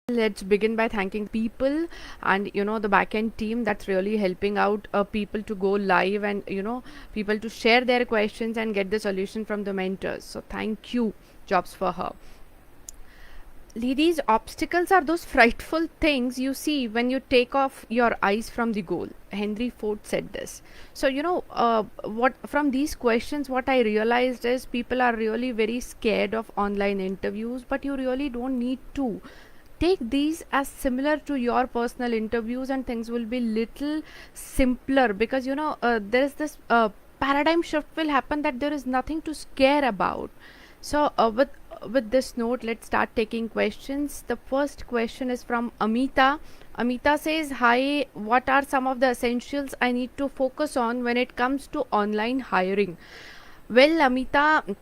Let's begin by thanking people and the backend team that's really helping out people to go live and people to share their questions and get the solution from the mentors. So thank you, Jobs for Her. Ladies, obstacles are those frightful things you see when you take off your eyes from the goal. Henry Ford said this. So, what from these questions, what I realized is people are really very scared of online interviews, but you really don't need to. Take these as similar to your personal interviews, and things will be little simpler because there is this paradigm shift will happen that there is nothing to scare about. So, with this note, let's start taking questions. The first question is from Amita. Amita says, "Hi, what are some of the essentials I need to focus on when it comes to online hiring?" Well, Amita,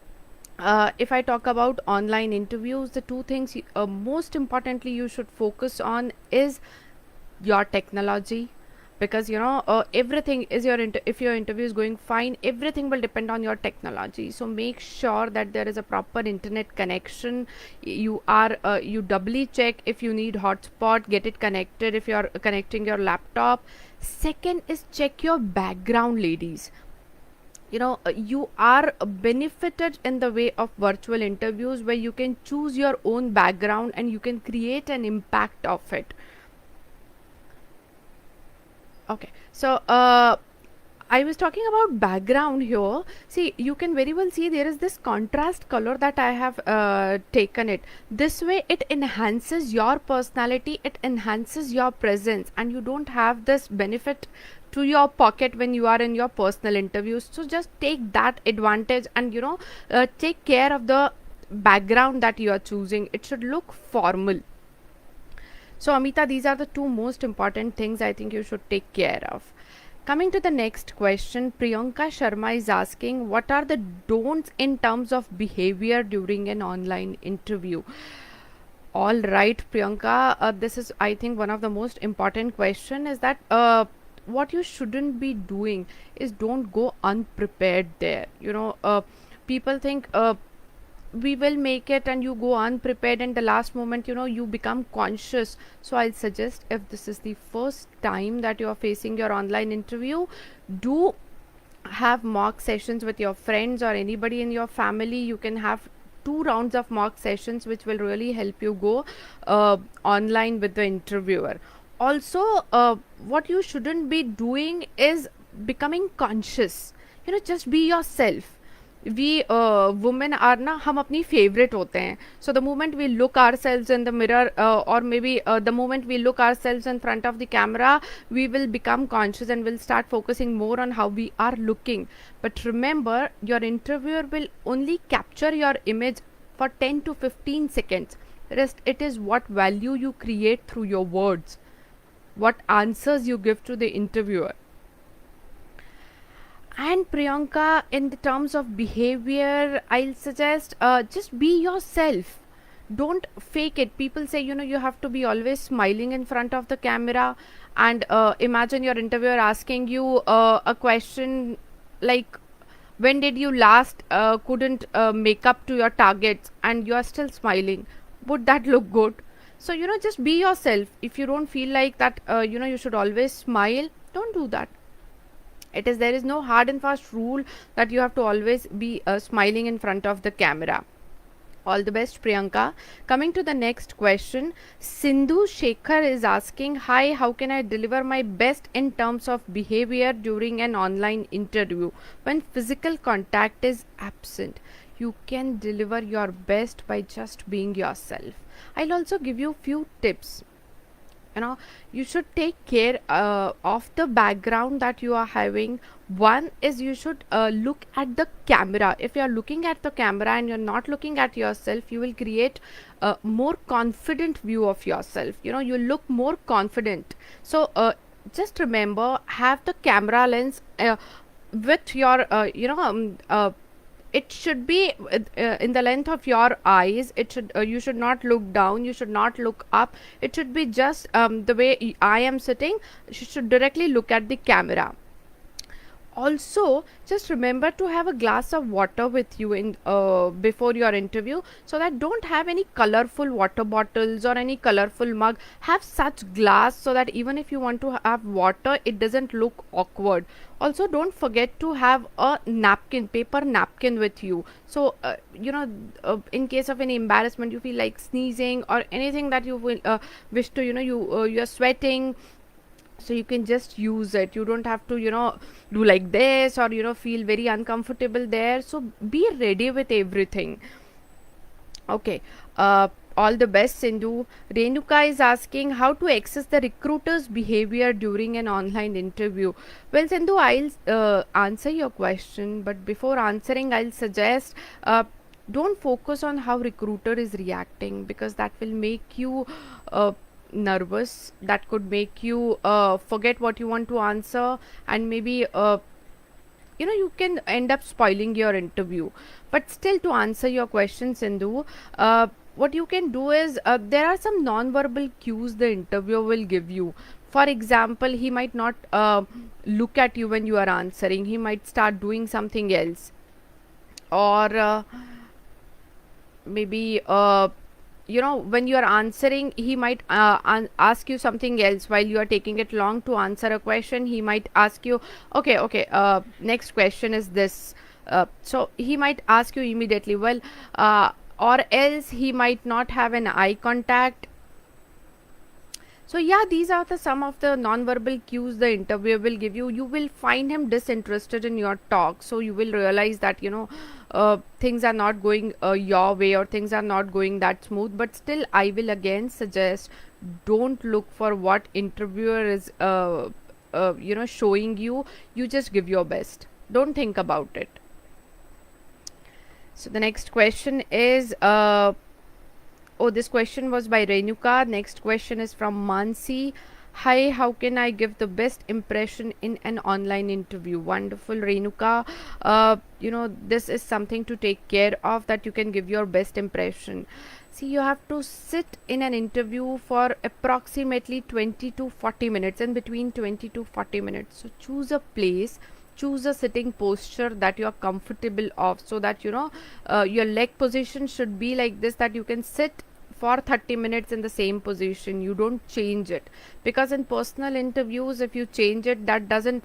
if I talk about online interviews, the two things most importantly you should focus on is your technology, because everything is if your interview is going fine, everything will depend on your technology. So make sure that there is a proper internet connection. You doubly check if you need hotspot, get it connected if you're connecting your laptop. Second is check your background, ladies. You are benefited in the way of virtual interviews where you can choose your own background and you can create an impact of it. Okay, so I was talking about background here. See, you can very well see there is this contrast color that I have taken it. This way it enhances your personality, it enhances your presence, and you don't have this benefit to your pocket when you are in your personal interviews. So just take that advantage and take care of the background that you are choosing. It should look formal. So Amita, these are the two most important things I think you should take care of. Coming to the next question, Priyanka Sharma is asking, what are the don'ts in terms of behavior during an online interview? All right, Priyanka, this is, I think, one of the most important question is that what you shouldn't be doing is don't go unprepared there. People think we will make it and you go unprepared and the last moment you become conscious. So I'll suggest, if this is the first time that you are facing your online interview, do have mock sessions with your friends or anybody in your family. You can have 2 rounds of mock sessions which will really help you go online with the interviewer. Also, what you shouldn't be doing is becoming conscious. Just be yourself. We women are na, हम अपनी favorite होते हैं. So the moment we look ourselves in the mirror, or maybe the moment we look ourselves in front of the camera, we will become conscious and will start focusing more on how we are looking. But remember, your interviewer will only capture your image for 10 to 15 seconds. Rest, it is what value you create through your words, what answers you give to the interviewer. And Priyanka, in the terms of behavior, I'll suggest just be yourself. Don't fake it. People say, you have to be always smiling in front of the camera. And imagine your interviewer asking you a question like, when did you last couldn't make up to your targets and you are still smiling? Would that look good? So, just be yourself. If you don't feel like that, you should always smile, don't do that. There is no hard and fast rule that you have to always be smiling in front of the camera. All the best, Priyanka. Coming to the next question, Sindhu Shekhar is asking, hi, how can I deliver my best in terms of behavior during an online interview when physical contact is absent? You can deliver your best by just being yourself. I'll also give you few tips. You should take care of the background that you are having. One is you should look at the camera. If you are looking at the camera and you're not looking at yourself, you will create a more confident view of yourself. You look more confident. So just remember, have the camera lens with your it should be in the length of your eyes. It should you should not look down, you should not look up. It should be just the way I am sitting. You should directly look at the camera. Also, just remember to have a glass of water with you in before your interview, so that don't have any colorful water bottles or any colorful mug. Have such glass so that even if you want to have water, it doesn't look awkward. Also, don't forget to have a napkin, paper napkin with you. So in case of any embarrassment, you feel like sneezing or anything that you will wish to, you're sweating, so you can just use it. You don't have to do like this, or feel very uncomfortable there. So be ready with everything. Okay. All the best, Sindhu. Renuka is asking how to access the recruiter's behavior during an online interview. Well, Sindhu, I'll answer your question, but before answering, I'll suggest don't focus on how recruiter is reacting, because that will make you nervous. That could make you forget what you want to answer, and maybe you can end up spoiling your interview. But still, to answer your question, Sindhu, what you can do is, there are some non-verbal cues the interviewer will give you. For example, he might not look at you when you are answering. He might start doing something else, or maybe when you are answering, he might ask you something else while you are taking it long to answer a question. He might ask you, okay, next question is this. So he might ask you immediately, well, or else he might not have an eye contact. So yeah, these are some of the non-verbal cues the interviewer will give you. You will find him disinterested in your talk, so you will realize that things are not going your way, or things are not going that smooth. But still, I will again suggest, don't look for what interviewer is showing you. You just give your best. Don't think about it. So the next question is this question was by Renuka. Next question is from Mansi. Hi, how can I give the best impression in an online interview? Wonderful, Renuka. This is something to take care of, that you can give your best impression. See, you have to sit in an interview for approximately 20 to 40 minutes, and between 20 to 40 minutes. So choose a place, choose a sitting posture that you are comfortable of, so that your leg position should be like this, that you can sit for 30 minutes in the same position. You don't change it, because in personal interviews, if you change it, that doesn't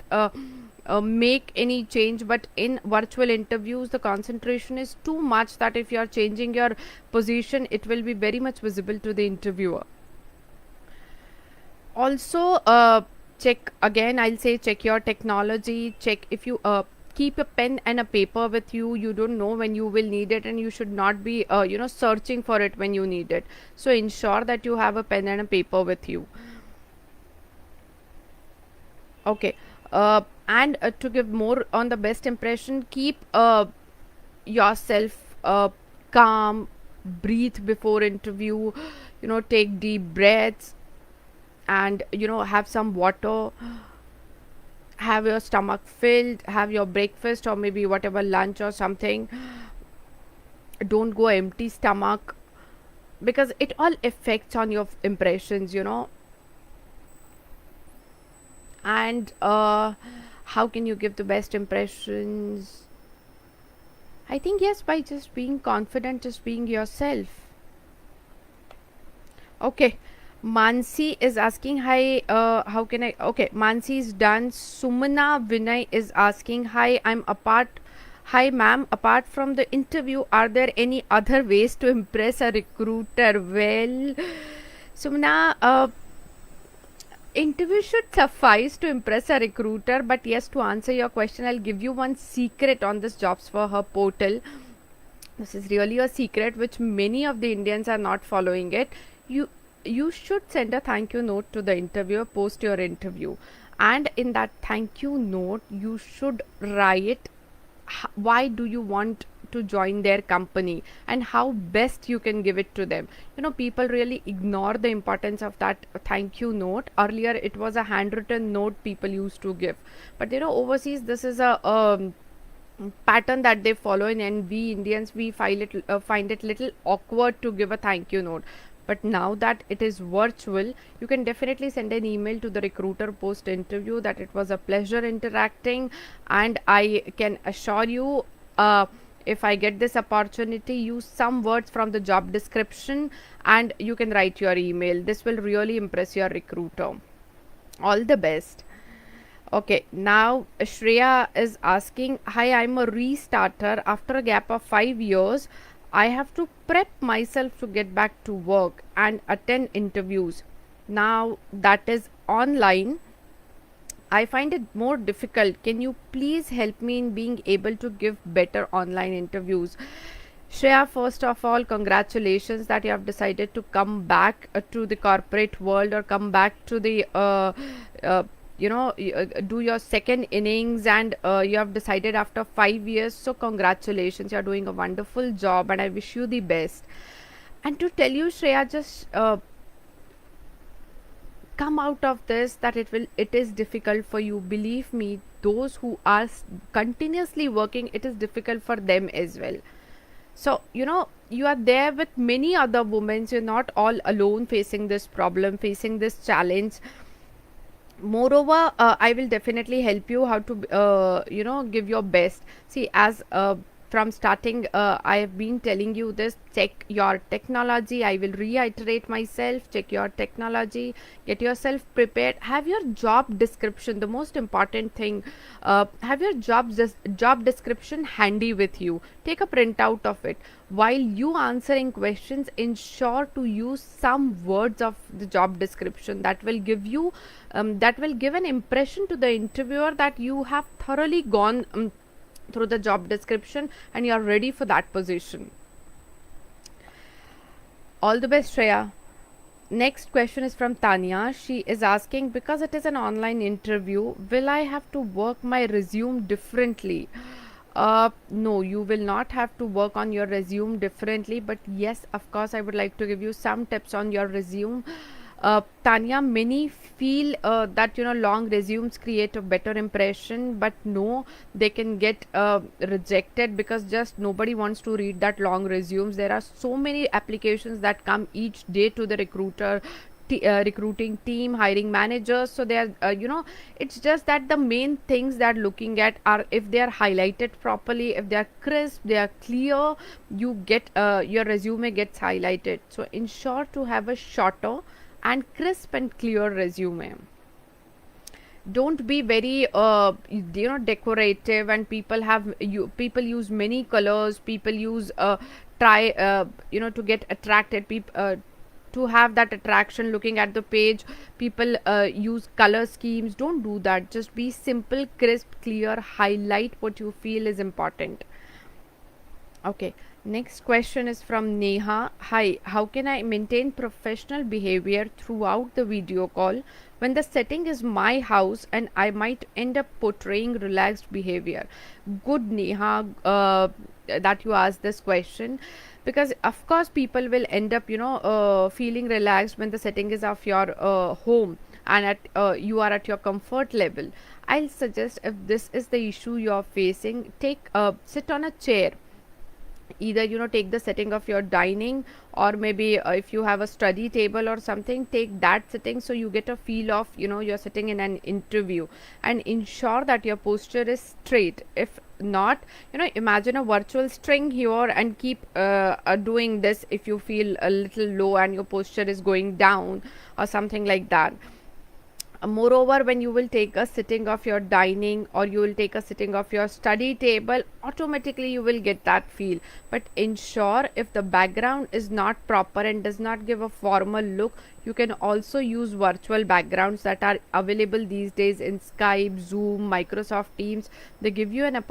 make any change. But in virtual interviews, the concentration is too much, that if you are changing your position, it will be very much visible to the interviewer. Also, check again, I'll say, check your technology. Check if you keep a pen and a paper with you. You don't know when you will need it, and you should not be searching for it when you need it. So ensure that you have a pen and a paper with you. Okay. And to give more on the best impression, keep yourself calm. Breathe before interview. Take deep breaths, and have some water. Have your stomach filled, have your breakfast, or maybe whatever, lunch or something. Don't go empty stomach, because it all affects on your impressions. And how can you give the best impressions? I think, yes, by just being confident, just being yourself. Okay. Mansi is asking, hi, how can I? Okay, Mansi is done. Sumana Vinay is asking, hi, hi ma'am, apart from the interview, are there any other ways to impress a recruiter? Well, Sumana, interview should suffice to impress a recruiter, but yes, to answer your question, I'll give you one secret on this Jobs for Her portal. This is really a secret which many of the Indians are not following it. You should send a thank you note to the interviewer post your interview, and in that thank you note, you should write why do you want to join their company, and how best you can give it to them. People really ignore the importance of that thank you note. Earlier, it was a handwritten note people used to give, but overseas, this is a pattern that they follow in, and we Indians, we find it little awkward to give a thank you note. But now that it is virtual, you can definitely send an email to the recruiter post interview that it was a pleasure interacting, and I can assure you, if I get this opportunity, use some words from the job description and you can write your email. This will really impress your recruiter. All the best. Okay, now Shreya is asking, hi, I'm a restarter. After a gap of 5 years, I have to prep myself to get back to work and attend interviews. Now that is online, I find it more difficult. Can you please help me in being able to give better online interviews? Shreya, first of all, congratulations that you have decided to come back to the corporate world, or come back to the uh, do your second innings, and you have decided after 5 years. So congratulations, you are doing a wonderful job and I wish you the best. And to tell you, Shreya, just come out of this, that it is difficult for you. Believe me, those who are continuously working, it is difficult for them as well. So you are there with many other women, so you're not all alone facing this problem, facing this challenge. Moreover, I will definitely help you how to give your best. See, as from starting, I have been telling you this: check your technology. I will reiterate myself: check your technology, get yourself prepared, have your job description. The most important thing, have your job description handy with you. Take a printout of it. While you answering questions, ensure to use some words of the job description that will give you that will give an impression to the interviewer that you have thoroughly gone through the job description and you are ready for that position. All the best, Shreya. Next question is from Tanya. She is asking, because it is an online interview, will I have to work my resume differently? No, you will not have to work on your resume differently, but yes, of course, I would like to give you some tips on your resume. Tanya, many feel that long resumes create a better impression, but no, they can get rejected because just nobody wants to read that long resumes. There are so many applications that come each day to the recruiting team, hiring managers. So they are it's just that the main things that looking at are if they are highlighted properly, if they are crisp, they are clear, you get your resume gets highlighted. So ensure to have a shorter and crisp and clear resume. Don't be very decorative, and people use many colors, people use try to get attracted, to have that attraction looking at the page. People use color schemes. Don't do that. Just be simple, crisp, clear, highlight what you feel is important. Okay, next question is from Neha. Hi, how can I maintain professional behavior throughout the video call when the setting is my house and I might end up portraying relaxed behavior? Good, Neha, that you asked this question, because of course people will end up feeling relaxed when the setting is of your home and at you are at your comfort level. I'll suggest, if this is the issue you're facing, sit on a chair. Either take the setting of your dining, or maybe if you have a study table or something, take that setting so you get a feel of you're sitting in an interview, and ensure that your posture is straight. If not, imagine a virtual string here and keep doing this if you feel a little low and your posture is going down or something like that. Moreover, when you will take a sitting of your dining, or you will take a sitting of your study table, automatically you will get that feel. But ensure, if the background is not proper and does not give a formal look, you can also use virtual backgrounds that are available these days in Skype, Zoom, Microsoft Teams. They give you an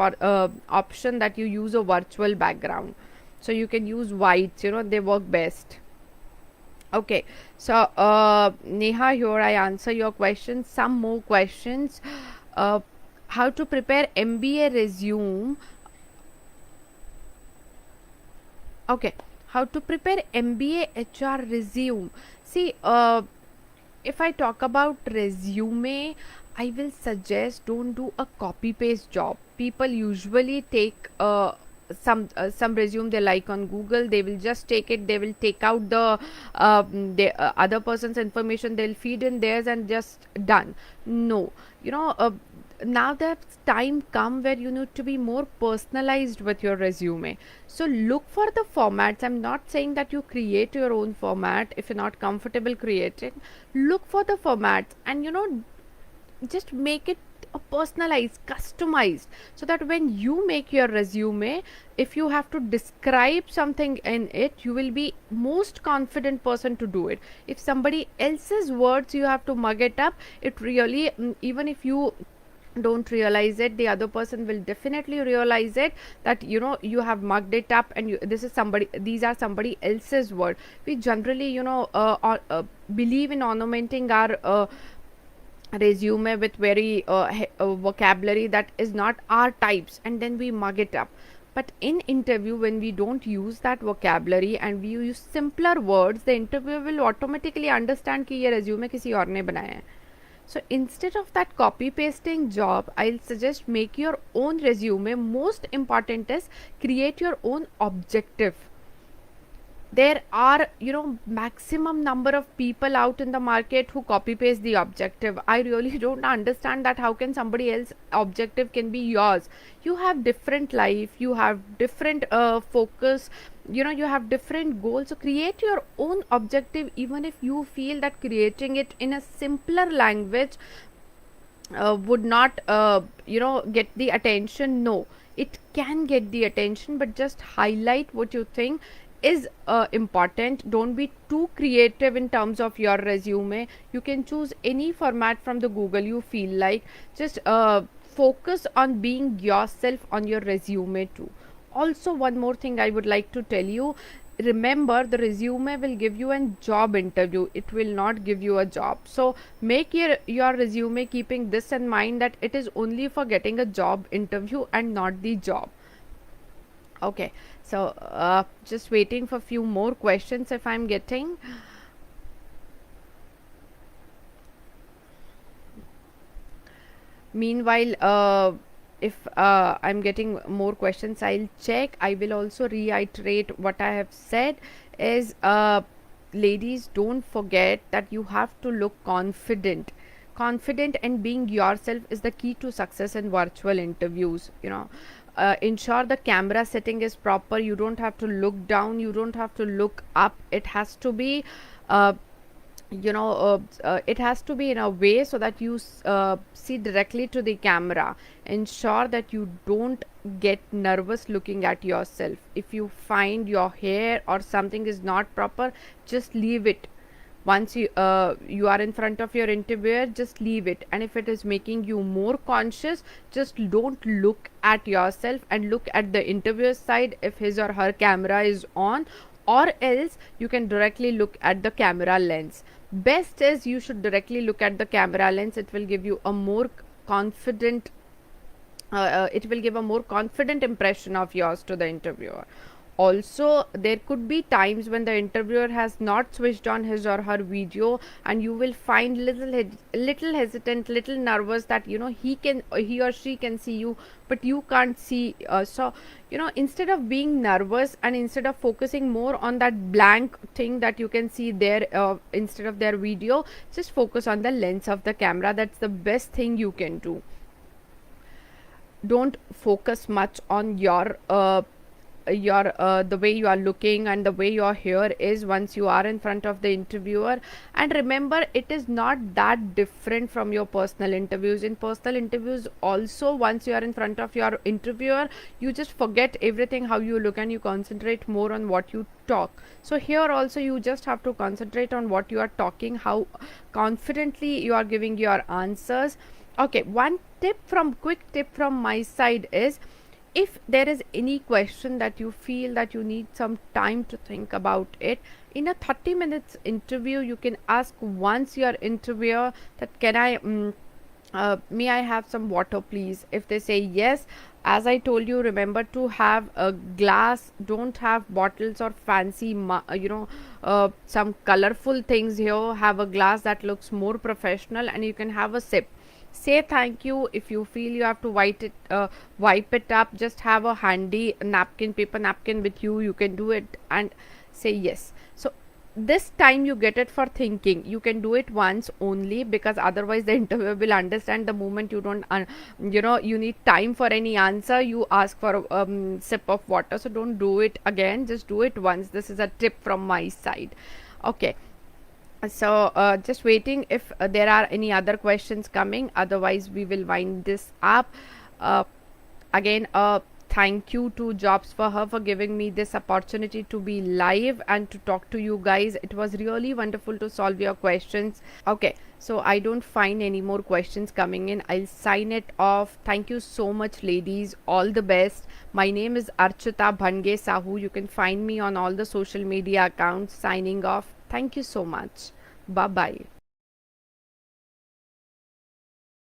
option that you use a virtual background. So you can use whites, they work best. Okay, so Neha, here I answer your question. Some more questions. How to prepare MBA resume? Okay, how to prepare MBA HR resume? See, if I talk about resume, I will suggest don't do a copy paste job. People usually take some resume they like on Google, they will just take it, they will take out the other person's information, they'll feed in theirs and just done. No, you know, now that's time come where you need to be more personalized with your resume. So look for the formats. I'm not saying that you create your own format if you're not comfortable creating. Look for the formats and, you know, just make it a personalized, customized, so that when you make your resume, if you have to describe something in it, you will be most confident person to do it. If somebody else's words you have to mug it up, it really, even if you don't realize it, the other person will definitely realize it, that you know you have mugged it up, and this is somebody, these are somebody else's word. We generally, you know, believe in ornamenting our resume with very vocabulary that is not our types, and then we mug it up. But in interview, when we don't use that vocabulary and we use simpler words, the interviewer will automatically understand कि ये resume किसी और ने बनाया है. So instead of that copy pasting job, I'll suggest make your own resume. Most important is create your own objective. There are, you know, maximum number of people out in the market who copy paste the objective. I really don't understand that how can somebody else objective can be yours. You have different life, you have different focus, you know, you have different goals. So create your own objective, even if you feel that creating it in a simpler language would not you know, get the attention. No, it can get the attention, but just highlight what you think is important. Don't be too creative in terms of your resume. You can choose any format from the Google you feel like. Just focus on being yourself on your resume too. Also, one more thing I would like to tell you, remember the resume will give you a job interview, it will not give you a job. So make your resume keeping this in mind, that it is only for getting a job interview and not the job. Okay, so just waiting for few more questions if I'm getting. Meanwhile, if I'm getting more questions, I'll check. I will also reiterate what I have said is, ladies, don't forget that you have to look confident. Confident and being yourself is the key to success in virtual interviews. You know, ensure the camera setting is proper. You don't have to look down, you don't have to look up. It has to be you know, it has to be in a way so that you see directly to the camera. Ensure that you don't get nervous looking at yourself. If you find your hair or something is not proper, just leave it. Once you are in front of your interviewer, just leave it. And if it is making you more conscious, just don't look at yourself and look at the interviewer's side if his or her camera is on, or else you can directly look at the camera lens. Best is you should directly look at the camera lens. It will give you a more confident it will give a more confident impression of yours to the interviewer. Also, there could be times when the interviewer has not switched on his or her video, and you will find little hesitant, little nervous, that you know he or she can see you but you can't see. So you know, instead of being nervous and instead of focusing more on that blank thing that you can see there instead of their video, just focus on the lens of the camera. That's the best thing you can do. Don't focus much on your the way you are looking and the way your hair is once you are in front of the interviewer. And remember, it is not that different from your personal interviews. In personal interviews also, once you are in front of your interviewer, you just forget everything how you look and you concentrate more on what you talk. So here also you just have to concentrate on what you are talking, how confidently you are giving your answers. Okay, one quick tip from my side is, if there is any question that you feel that you need some time to think about it, in a 30 minutes interview, you can ask once your interviewer that can I may I have some water please. If they say yes, as I told you, remember to have a glass. Don't have bottles or fancy you know, some colorful things here. Have a glass that looks more professional and you can have a sip. say thank you. If you feel you have to wipe it up, just have a handy napkin, paper napkin with you. You can do it and say yes. So this time you get it for thinking. You can do it once only, because otherwise the interviewer will understand the moment you don't you need time for any answer, you ask for a sip of water. So don't do it again, just do it once. This is a tip from my side. Okay, so just waiting if there are any other questions coming, otherwise we will wind this up. uh, Again, thank you to Jobs for Her for giving me this opportunity to be live and to talk to you guys. It was really wonderful to solve your questions. Okay, so I don't find any more questions coming in. I'll sign it off. Thank you so much, ladies. All the best. My name is Archita Bhanagay Sahu. You can find me on all the social media accounts. Signing off. Thank you so much. Bye bye.